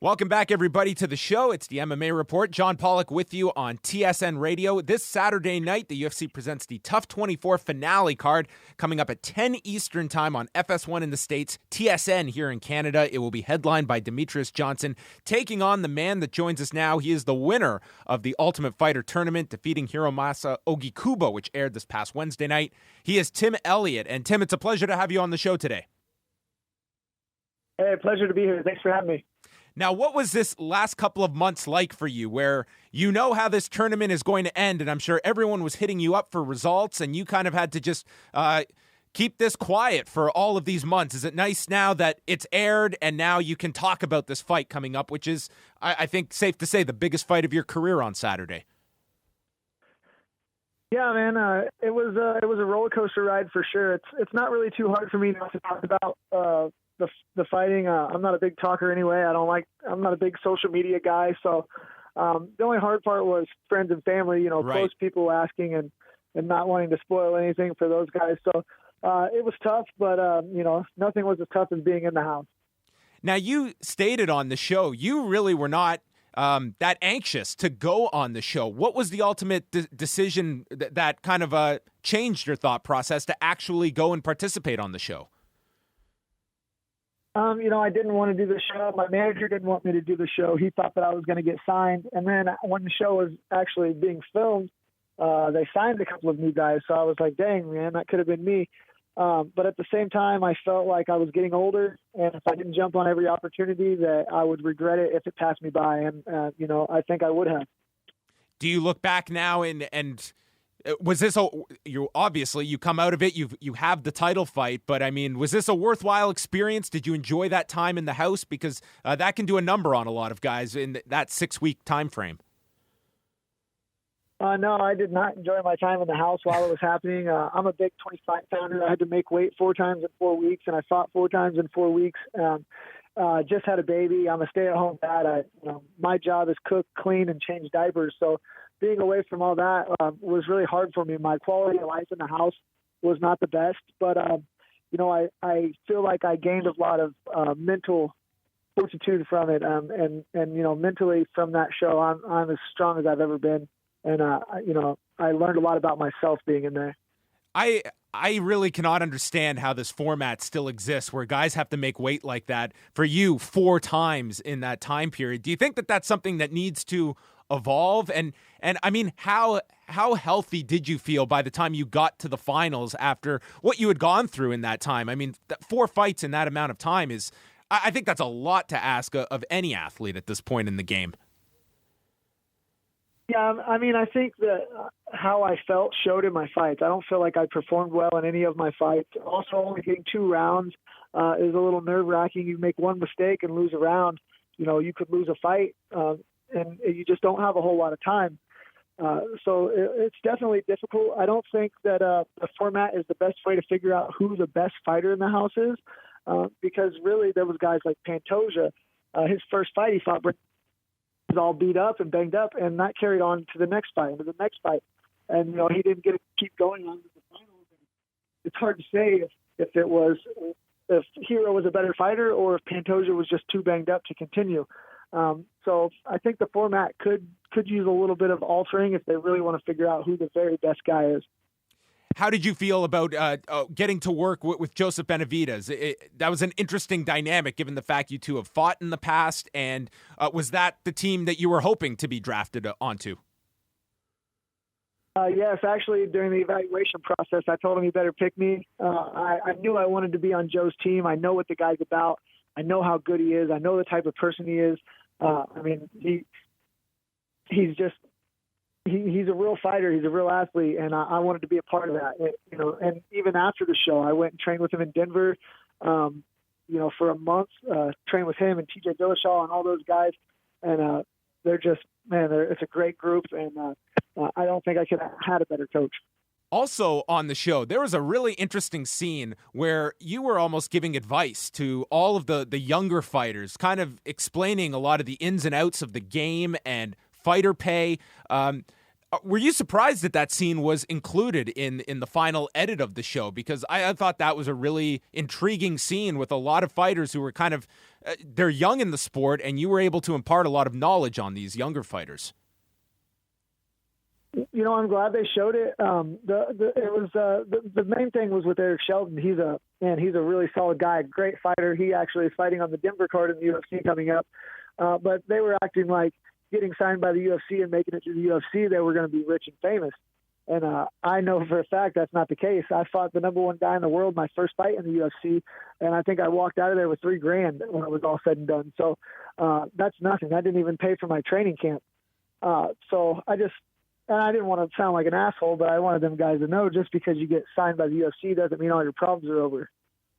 Welcome back, everybody, to the show. It's the MMA Report. John Pollock with you on TSN Radio. This Saturday night, the UFC presents the TUF 24 finale card coming up at 10 Eastern Time on FS1 in the States, TSN here in Canada. It will be headlined by Demetrious Johnson, taking on the man that joins us now. He is the winner of the Ultimate Fighter tournament, defeating Hiromasa Ogikubo, which aired this past Wednesday night. He is Tim Elliott. And Tim, it's a pleasure to have you on the show today. Hey, pleasure to be here. Thanks for having me. Now, what was this last couple of months like for you, where you know how this tournament is going to end, and I'm sure everyone was hitting you up for results, and you kind of had to just keep this quiet for all of these months? Is it nice now that it's aired, and now you can talk about this fight coming up, which is, I think, safe to say, the biggest fight of your career on Saturday? Yeah, man, it was a roller coaster ride for sure. It's not really too hard for me not to talk about the fighting. I'm not a big talker anyway. I'm not a big social media guy. So the only hard part was friends and family, Right. Close people asking and not wanting to spoil anything for those guys. So it was tough, but nothing was as tough as being in the house. Now, you stated on the show, you really were not that anxious to go on the show. What was the ultimate decision that kind of changed your thought process to actually go and participate on the show? I didn't want to do the show. My manager didn't want me to do the show. He thought that I was going to get signed. And then when the show was actually being filmed, they signed a couple of new guys. So I was like, dang, man, that could have been me. But at the same time, I felt like I was getting older. And if I didn't jump on every opportunity, that I would regret it if it passed me by. And, I think I would have. Do you look back now and was this you come out of it, you have the title fight, but I mean, was this a worthwhile experience? Did you enjoy that time in the house? Because that can do a number on a lot of guys in that 6-week time frame. No, I did not enjoy my time in the house while it was happening. I'm a big 25 pounder. I had to make weight 4 times in 4 weeks, and I fought 4 times in 4 weeks. Just had a baby. I'm a stay-at-home dad. My job is cook, clean, and change diapers. So being away from all that was really hard for me. My quality of life in the house was not the best, but I feel like I gained a lot of mental fortitude from it, and mentally from that show, I'm as strong as I've ever been, and I learned a lot about myself being in there. I really cannot understand how this format still exists, where guys have to make weight like that for you 4 times in that time period. Do you think that that's something that needs to evolve? And I mean, how healthy did you feel by the time you got to the finals after what you had gone through in that time? I mean, 4 fights in that amount of time is, I think that's a lot to ask of any athlete at this point in the game. Yeah, I mean, I think that how I felt showed in my fights. I don't feel like I performed well in any of my fights. Also, only getting 2 rounds is a little nerve-wracking. You make one mistake and lose a round. You could lose a fight, and you just don't have a whole lot of time. So it's definitely difficult. I don't think that the format is the best way to figure out who the best fighter in the house is, because really there was guys like Pantoja. His first fight, he fought was all beat up and banged up, and that carried on to the next fight, and to the next fight. And, he didn't get to keep going on to the finals. It's hard to say if Hero was a better fighter or if Pantoja was just too banged up to continue. So I think the format could use a little bit of altering if they really want to figure out who the very best guy is. How did you feel about getting to work with Joseph Benavidez? That was an interesting dynamic, given the fact you two have fought in the past. And was that the team that you were hoping to be drafted onto? Yes, actually, during the evaluation process, I told him he better pick me. I knew I wanted to be on Joe's team. I know what the guy's about. I know how good he is. I know the type of person he is. He's a real fighter. He's a real athlete, and I wanted to be a part of that. And even after the show, I went and trained with him in Denver, for a month, trained with him and TJ Dillashaw and all those guys. And they're just, it's a great group, and I don't think I could have had a better coach. Also on the show, there was a really interesting scene where you were almost giving advice to all of the younger fighters, kind of explaining a lot of the ins and outs of the game and fighter pay. Were you surprised that scene was included in the final edit of the show? Because I thought that was a really intriguing scene with a lot of fighters who were kind of they're young in the sport, and you were able to impart a lot of knowledge on these younger fighters. I'm glad they showed it. The main thing was with Eric Shelton. He's a really solid guy, great fighter. He actually is fighting on the Denver card in the UFC coming up. But they were acting like getting signed by the UFC and making it to the UFC, they were going to be rich and famous. And I know for a fact that's not the case. I fought the number one guy in the world my first fight in the UFC, and I think I walked out of there with $3,000 when it was all said and done. So that's nothing. That didn't even pay for my training camp. So I didn't want to sound like an asshole, but I wanted them guys to know just because you get signed by the UFC doesn't mean all your problems are over.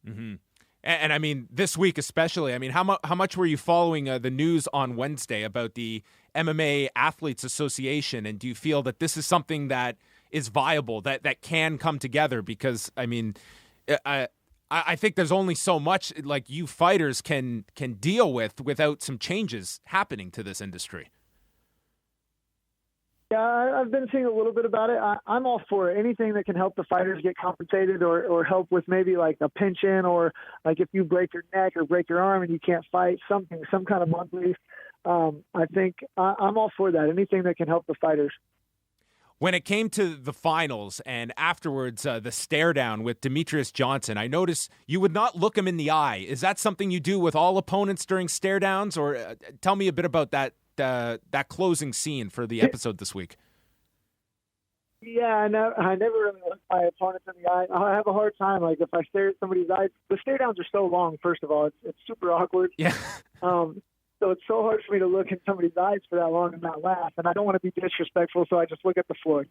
Mm-hmm. And I mean, this week especially, I mean, how much were you following the news on Wednesday about the MMA Athletes Association? And do you feel that this is something that is viable, that can come together? Because, I mean, I think there's only so much like you fighters can deal with without some changes happening to this industry. Yeah, I've been seeing a little bit about it. I'm all for it. Anything that can help the fighters get compensated or help with maybe like a pension or like if you break your neck or break your arm and you can't fight, some kind of monthly. I think I'm all for that. Anything that can help the fighters. When it came to the finals and afterwards the stare down with Demetrious Johnson, I noticed you would not look him in the eye. Is that something you do with all opponents during stare downs? Or tell me a bit about that closing scene for the episode this week. Yeah, I never really look my opponents in the eye. I have a hard time. Like if I stare at somebody's eyes, the stare downs are so long. First of all, it's super awkward. Yeah. So it's so hard for me to look in somebody's eyes for that long and not laugh. And I don't want to be disrespectful, so I just look at the floor.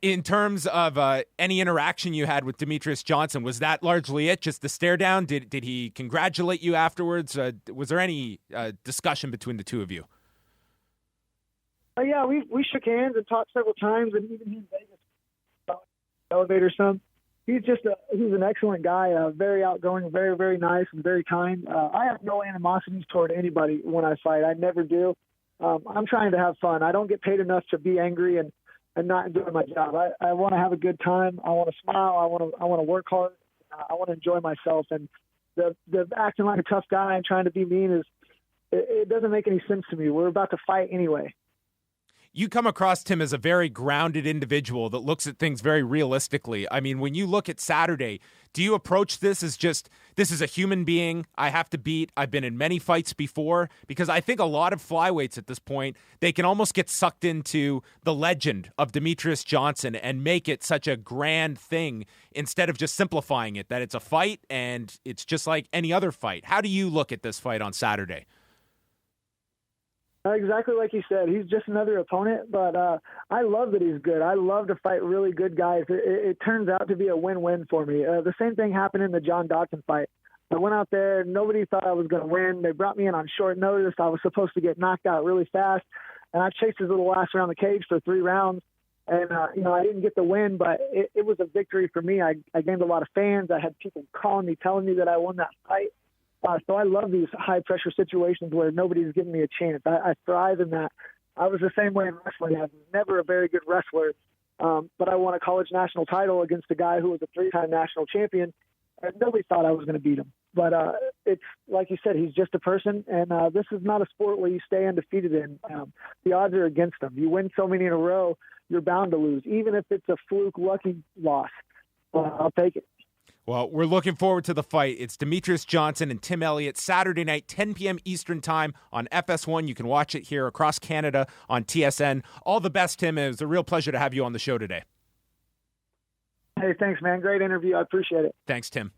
In terms of any interaction you had with Demetrious Johnson, was that largely it? Just the stare down? Did he congratulate you afterwards? Was there any discussion between the two of you? Yeah, we shook hands and talked several times, and even in Vegas, elevator some. He's an excellent guy, very outgoing, very, very nice, and very kind. I have no animosities toward anybody when I fight. I never do. I'm trying to have fun. I don't get paid enough to be angry and not enjoy my job. I want to have a good time. I want to smile. I want to work hard. I want to enjoy myself. And the acting like a tough guy and trying to be mean it doesn't make any sense to me. We're about to fight anyway. You come across Tim as a very grounded individual that looks at things very realistically. I mean, when you look at Saturday, do you approach this as just, this is a human being I have to beat? I've been in many fights before. Because I think a lot of flyweights at this point, they can almost get sucked into the legend of Demetrious Johnson and make it such a grand thing instead of just simplifying it, that it's a fight and it's just like any other fight. How do you look at this fight on Saturday? Exactly like you said. He's just another opponent, but I love that he's good. I love to fight really good guys. It turns out to be a win-win for me. The same thing happened in the John Dodson fight. I went out there. Nobody thought I was going to win. They brought me in on short notice. I was supposed to get knocked out really fast, and I chased his little ass around the cage for 3 rounds. And, I didn't get the win, but it was a victory for me. I gained a lot of fans. I had people calling me, telling me that I won that fight. So I love these high-pressure situations where nobody's giving me a chance. I thrive in that. I was the same way in wrestling. I was never a very good wrestler, but I won a college national title against a guy who was a 3-time national champion, and nobody thought I was going to beat him. But it's like you said, he's just a person, and this is not a sport where you stay undefeated in. The odds are against him. You win so many in a row, you're bound to lose, even if it's a fluke, lucky loss. I'll take it. Well, we're looking forward to the fight. It's Demetrious Johnson and Tim Elliott, Saturday night, 10 p.m. Eastern Time on FS1. You can watch it here across Canada on TSN. All the best, Tim. It was a real pleasure to have you on the show today. Hey, thanks, man. Great interview. I appreciate it. Thanks, Tim.